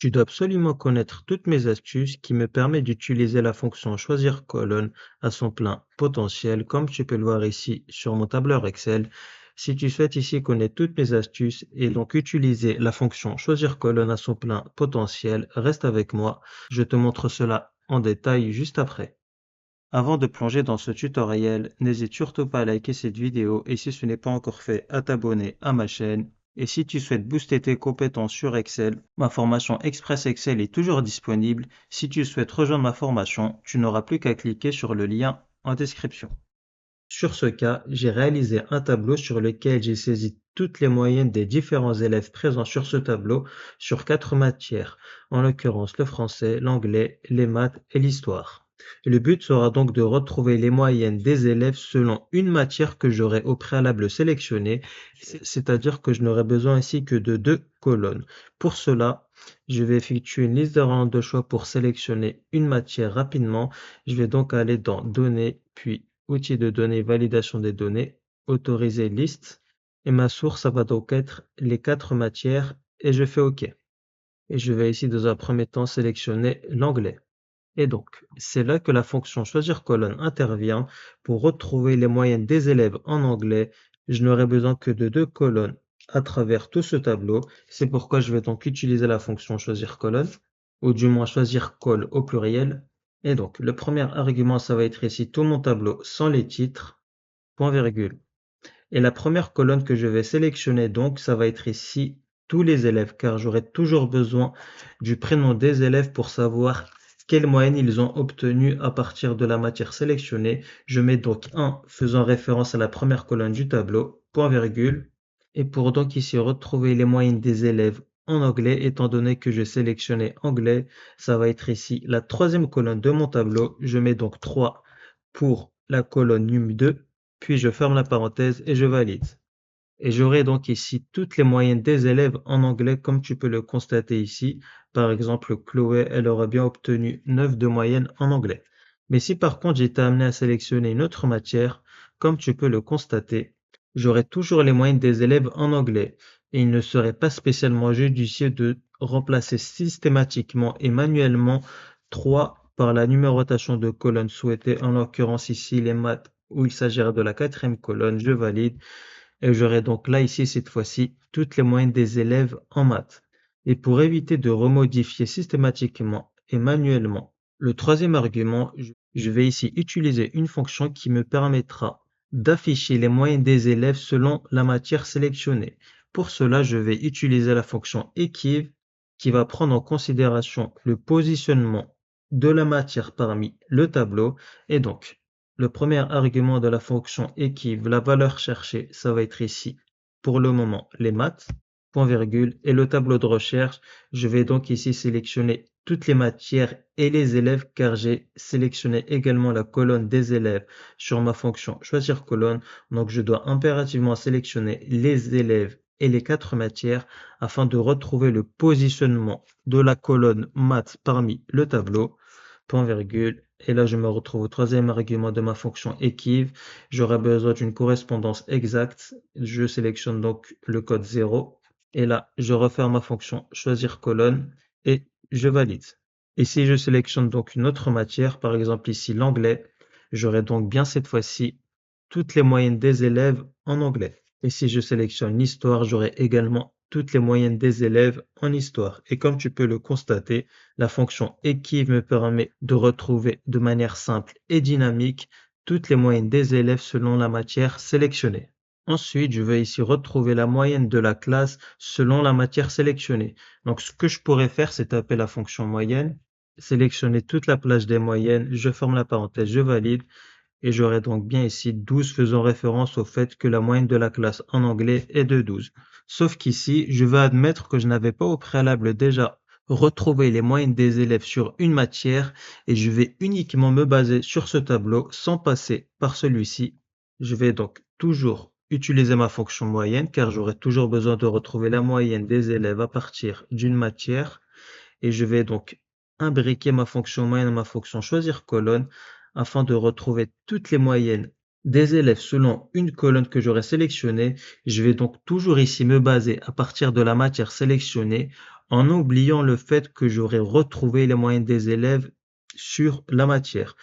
Tu dois absolument connaître toutes mes astuces qui me permettent d'utiliser la fonction choisir colonne à son plein potentiel, comme tu peux le voir ici sur mon tableur Excel. Si tu souhaites ici connaître toutes mes astuces et donc utiliser la fonction choisir colonne à son plein potentiel, reste avec moi. Je te montre cela en détail juste après. Avant de plonger dans ce tutoriel, n'hésite surtout pas à liker cette vidéo et si ce n'est pas encore fait, à t'abonner à ma chaîne. Et si tu souhaites booster tes compétences sur Excel, ma formation Express Excel est toujours disponible. Si tu souhaites rejoindre ma formation, tu n'auras plus qu'à cliquer sur le lien en description. Sur ce cas, j'ai réalisé un tableau sur lequel j'ai saisi toutes les moyennes des différents élèves présents sur ce tableau sur 4 matières, en l'occurrence le français, l'anglais, les maths et l'histoire. Le but sera donc de retrouver les moyennes des élèves selon une matière que j'aurai au préalable sélectionnée, c'est-à-dire que je n'aurai besoin ici que de 2 colonnes. Pour cela, je vais effectuer une liste de rangs de choix pour sélectionner une matière rapidement. Je vais donc aller dans Données, puis Outils de données, validation des données, autoriser liste. Et ma source, ça va donc être les 4 matières et je fais OK. Et je vais ici dans un premier temps sélectionner l'anglais. Et donc, c'est là que la fonction choisir colonne intervient pour retrouver les moyennes des élèves en anglais. Je n'aurai besoin que de 2 colonnes à travers tout ce tableau. C'est pourquoi je vais donc utiliser la fonction choisir colonne, ou du moins choisir col au pluriel. Et donc, le premier argument, ça va être ici tout mon tableau sans les titres, point virgule. Et la première colonne que je vais sélectionner donc, ça va être ici tous les élèves, car j'aurai toujours besoin du prénom des élèves pour savoir quelle moyenne ils ont obtenu à partir de la matière sélectionnée. Je mets donc 1 faisant référence à la première colonne du tableau, point virgule. Et pour donc ici retrouver les moyennes des élèves en anglais, étant donné que je sélectionnais anglais, ça va être ici la troisième colonne de mon tableau. Je mets donc 3 pour la colonne num 2, puis je ferme la parenthèse et je valide. Et j'aurai donc ici toutes les moyennes des élèves en anglais, comme tu peux le constater ici. Par exemple, Chloé, elle aura bien obtenu 9 de moyenne en anglais. Mais si par contre j'étais amené à sélectionner une autre matière, comme tu peux le constater, j'aurai toujours les moyennes des élèves en anglais. Et il ne serait pas spécialement judicieux de remplacer systématiquement et manuellement 3 par la numérotation de colonnes souhaitée, en l'occurrence ici les maths où il s'agira de la quatrième colonne, je valide. Et j'aurai donc là, ici, cette fois-ci, toutes les moyennes des élèves en maths. Et pour éviter de remodifier systématiquement et manuellement le troisième argument, je vais ici utiliser une fonction qui me permettra d'afficher les moyennes des élèves selon la matière sélectionnée. Pour cela, je vais utiliser la fonction equiv qui va prendre en considération le positionnement de la matière parmi le tableau. Et donc, le premier argument de la fonction equiv, la valeur cherchée, ça va être ici, pour le moment, les maths, point virgule, et le tableau de recherche, je vais donc ici sélectionner toutes les matières et les élèves car j'ai sélectionné également la colonne des élèves sur ma fonction choisir colonne. Donc, je dois impérativement sélectionner les élèves et les 4 matières afin de retrouver le positionnement de la colonne maths parmi le tableau, point virgule. Et là, je me retrouve au troisième argument de ma fonction equiv. J'aurai besoin d'une correspondance exacte. Je sélectionne donc le code 0. Et là, je referme ma fonction choisir colonne et je valide. Et si je sélectionne donc une autre matière, par exemple ici l'anglais, j'aurai donc bien cette fois-ci toutes les moyennes des élèves en anglais. Et si je sélectionne l'histoire, j'aurai également toutes les moyennes des élèves en histoire. Et comme tu peux le constater, la fonction equiv me permet de retrouver de manière simple et dynamique toutes les moyennes des élèves selon la matière sélectionnée. Ensuite, je vais ici retrouver la moyenne de la classe selon la matière sélectionnée. Donc, ce que je pourrais faire, c'est taper la fonction moyenne, sélectionner toute la plage des moyennes, je ferme la parenthèse, je valide, et j'aurai donc bien ici 12 faisant référence au fait que la moyenne de la classe en anglais est de 12. Sauf qu'ici, je vais admettre que je n'avais pas au préalable déjà retrouvé les moyennes des élèves sur une matière et je vais uniquement me baser sur ce tableau sans passer par celui-ci. Je vais donc toujours utiliser ma fonction moyenne car j'aurai toujours besoin de retrouver la moyenne des élèves à partir d'une matière et je vais donc imbriquer ma fonction moyenne à ma fonction choisir colonne afin de retrouver toutes les moyennes des élèves selon une colonne que j'aurai sélectionnée. Je vais donc toujours ici me baser à partir de la matière sélectionnée en oubliant le fait que j'aurais retrouvé les moyennes des élèves sur la matière.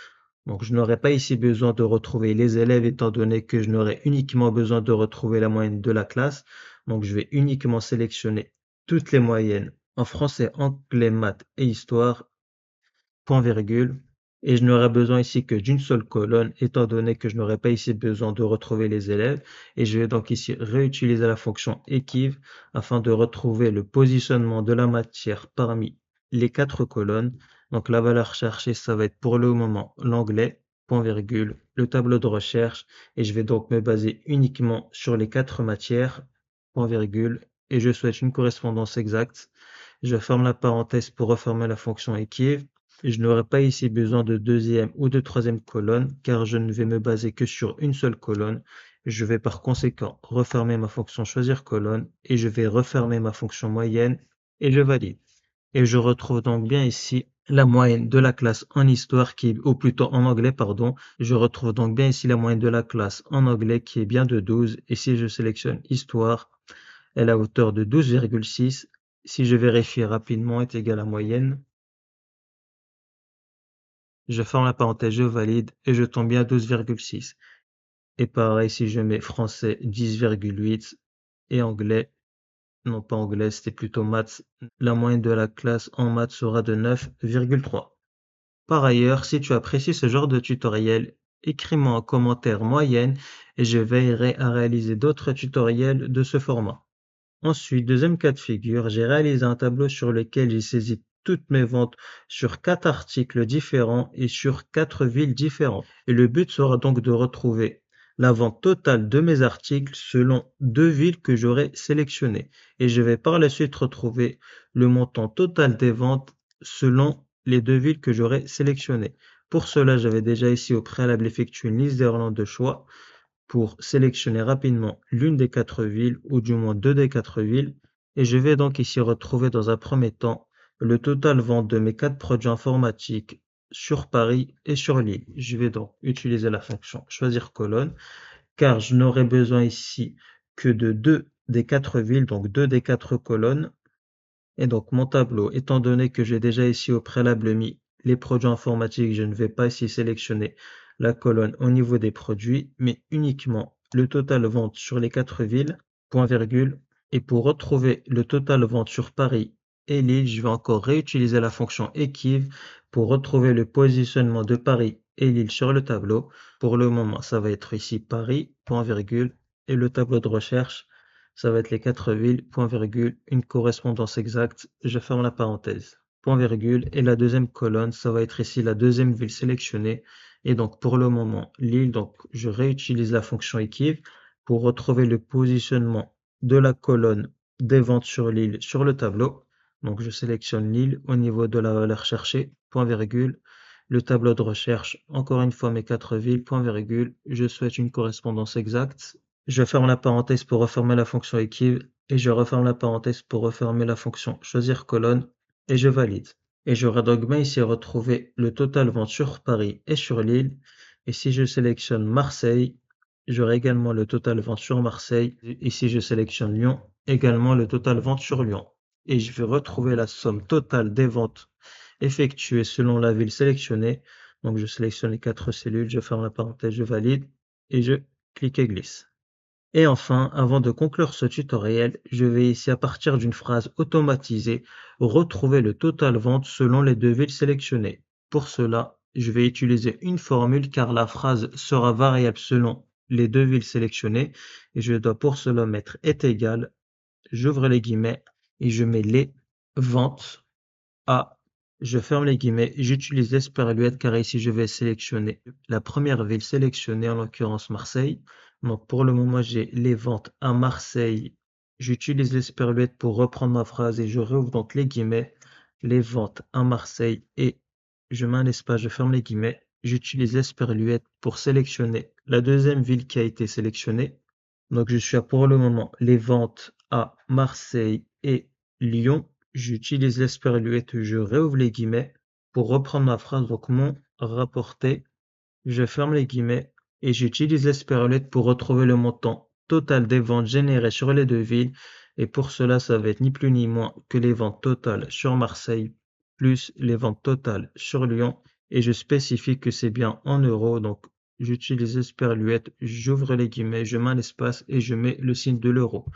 Donc, je n'aurais pas ici besoin de retrouver les élèves étant donné que je n'aurais uniquement besoin de retrouver la moyenne de la classe. Donc, je vais uniquement sélectionner toutes les moyennes en français, anglais, maths et histoire, point virgule. Et je n'aurai besoin ici que d'une seule colonne, étant donné que je n'aurai pas ici besoin de retrouver les élèves. Et je vais donc ici réutiliser la fonction équive afin de retrouver le positionnement de la matière parmi les quatre colonnes. Donc la valeur cherchée, ça va être pour le moment l'anglais, point virgule, le tableau de recherche. Et je vais donc me baser uniquement sur les quatre matières, point virgule. Et je souhaite une correspondance exacte. Je ferme la parenthèse pour refermer la fonction équive. Je n'aurai pas ici besoin de deuxième ou de troisième colonne car je ne vais me baser que sur une seule colonne. Je vais par conséquent refermer ma fonction choisir colonne et je vais refermer ma fonction moyenne et je valide. Et je retrouve donc bien ici la moyenne de la classe en histoire ou plutôt en anglais, pardon. Je retrouve donc bien ici la moyenne de la classe en anglais qui est bien de 12 et si je sélectionne histoire, elle est à hauteur de 12,6. Si je vérifie rapidement est égal à moyenne. Je ferme la parenthèse, je valide et je tombe bien à 12,6. Et pareil, si je mets français 10,8 et anglais, non pas anglais, c'était plutôt maths, la moyenne de la classe en maths sera de 9,3. Par ailleurs, si tu apprécies ce genre de tutoriel, écris-moi en commentaire moyenne et je veillerai à réaliser d'autres tutoriels de ce format. Ensuite, deuxième cas de figure, j'ai réalisé un tableau sur lequel j'ai saisi toutes mes ventes sur 4 articles différents et sur 4 villes différentes. Et le but sera donc de retrouver la vente totale de mes articles selon 2 villes que j'aurai sélectionnées. Et je vais par la suite retrouver le montant total des ventes selon les 2 villes que j'aurai sélectionnées. Pour cela, j'avais déjà ici au préalable effectué une liste d'Irlande de choix pour sélectionner rapidement l'une des 4 villes ou du moins 2 des 4 villes et je vais donc ici retrouver dans un premier temps le total vente de mes 4 produits informatiques sur Paris et sur Lille. Je vais donc utiliser la fonction choisir colonne car je n'aurai besoin ici que de 2 des 4 villes, donc 2 des 4 colonnes. Et donc mon tableau, étant donné que j'ai déjà ici au préalable mis les produits informatiques, je ne vais pas ici sélectionner la colonne au niveau des produits, mais uniquement le total vente sur les 4 villes, point virgule. Et pour retrouver le total vente sur Paris et Lille, je vais encore réutiliser la fonction équive pour retrouver le positionnement de Paris et Lille sur le tableau. Pour le moment, ça va être ici Paris, point virgule, et le tableau de recherche ça va être les 4 villes, point virgule, une correspondance exacte, je ferme la parenthèse. Point virgule, et la deuxième colonne, ça va être ici la deuxième ville sélectionnée. Et donc pour le moment, Lille, donc je réutilise la fonction équive pour retrouver le positionnement de la colonne des ventes sur Lille sur le tableau. Donc je sélectionne Lille au niveau de la valeur cherchée, point virgule. Le tableau de recherche, encore une fois mes 4 villes, point virgule. Je souhaite une correspondance exacte. Je ferme la parenthèse pour refermer la fonction équive et je referme la parenthèse pour refermer la fonction choisir colonne et je valide. Et j'aurai donc bien ici retrouvé le total vente sur Paris et sur Lille. Et si je sélectionne Marseille, j'aurai également le total vente sur Marseille. Et si je sélectionne Lyon, également le total vente sur Lyon. Et je vais retrouver la somme totale des ventes effectuées selon la ville sélectionnée. Donc je sélectionne les 4 cellules, je ferme la parenthèse, je valide et je clique et glisse. Et enfin, avant de conclure ce tutoriel, je vais ici à partir d'une phrase automatisée retrouver le total vente selon les 2 villes sélectionnées. Pour cela, je vais utiliser une formule car la phrase sera variable selon les 2 villes sélectionnées et je dois pour cela mettre est égal, j'ouvre les guillemets et je mets les ventes à, je ferme les guillemets, j'utilise l'esparuette car ici je vais sélectionner la première ville sélectionnée, en l'occurrence Marseille. Donc pour le moment j'ai les ventes à Marseille. J'utilise l'esparuette pour reprendre ma phrase et je rouvre donc les guillemets, les ventes à Marseille et je mets un espace, je ferme les guillemets. J'utilise l'esparuette pour sélectionner la deuxième ville qui a été sélectionnée. Donc je suis à pour le moment les ventes à Marseille et Lyon. J'utilise l'esparuette, je réouvre les guillemets pour reprendre ma phrase, donc mon rapporté, je ferme les guillemets et j'utilise l'esparuette pour retrouver le montant total des ventes générées sur les 2 villes Et pour cela, ça va être ni plus ni moins que les ventes totales sur Marseille, plus les ventes totales sur Lyon. Et je spécifie que c'est bien en euros. Donc, j'utilise Esperluette, j'ouvre les guillemets, je mets un espace et je mets le signe de l'euro.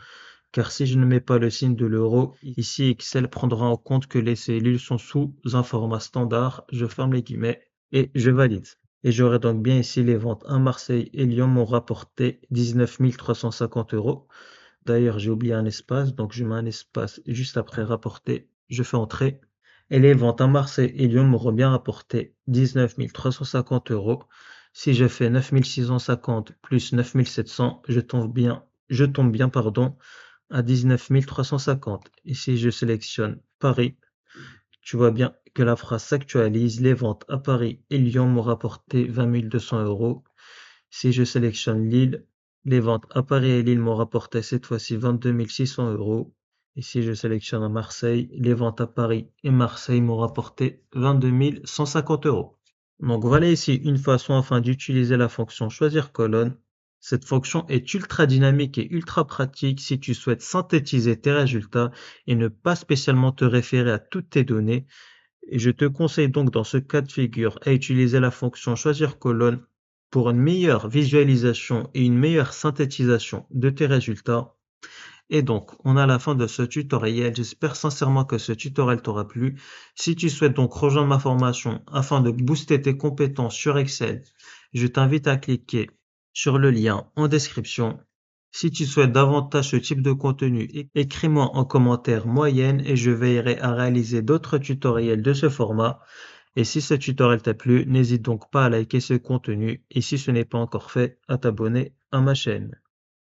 Car si je ne mets pas le signe de l'euro, ici Excel prendra en compte que les cellules sont sous un format standard. Je ferme les guillemets et je valide. Et j'aurai donc bien ici les ventes à Marseille et Lyon m'ont rapporté 19 350 euros. D'ailleurs, j'ai oublié un espace, donc je mets un espace juste après rapporter. Je fais entrer. Et les ventes à Marseille et Lyon m'auront bien rapporté 19 350 euros. Si je fais 9 650 plus 9 700, je tombe bien, pardon, à 19 350. Et si je sélectionne Paris, tu vois bien que la phrase s'actualise. Les ventes à Paris et Lyon m'ont rapporté 20 200 euros. Si je sélectionne Lille, les ventes à Paris et Lille m'ont rapporté cette fois-ci 22 600 euros. Et si je sélectionne Marseille, les ventes à Paris et Marseille m'ont rapporté 22 150 euros. Donc voilà ici une façon afin d'utiliser la fonction choisir colonne. Cette fonction est ultra dynamique et ultra pratique si tu souhaites synthétiser tes résultats et ne pas spécialement te référer à toutes tes données. Et je te conseille donc dans ce cas de figure à utiliser la fonction choisir colonne pour une meilleure visualisation et une meilleure synthétisation de tes résultats. Et donc, on a la fin de ce tutoriel. J'espère sincèrement que ce tutoriel t'aura plu. Si tu souhaites donc rejoindre ma formation afin de booster tes compétences sur Excel, je t'invite à cliquer sur le lien en description. Si tu souhaites davantage ce type de contenu, écris-moi en commentaire moyenne et je veillerai à réaliser d'autres tutoriels de ce format. Et si ce tutoriel t'a plu, n'hésite donc pas à liker ce contenu et si ce n'est pas encore fait, à t'abonner à ma chaîne.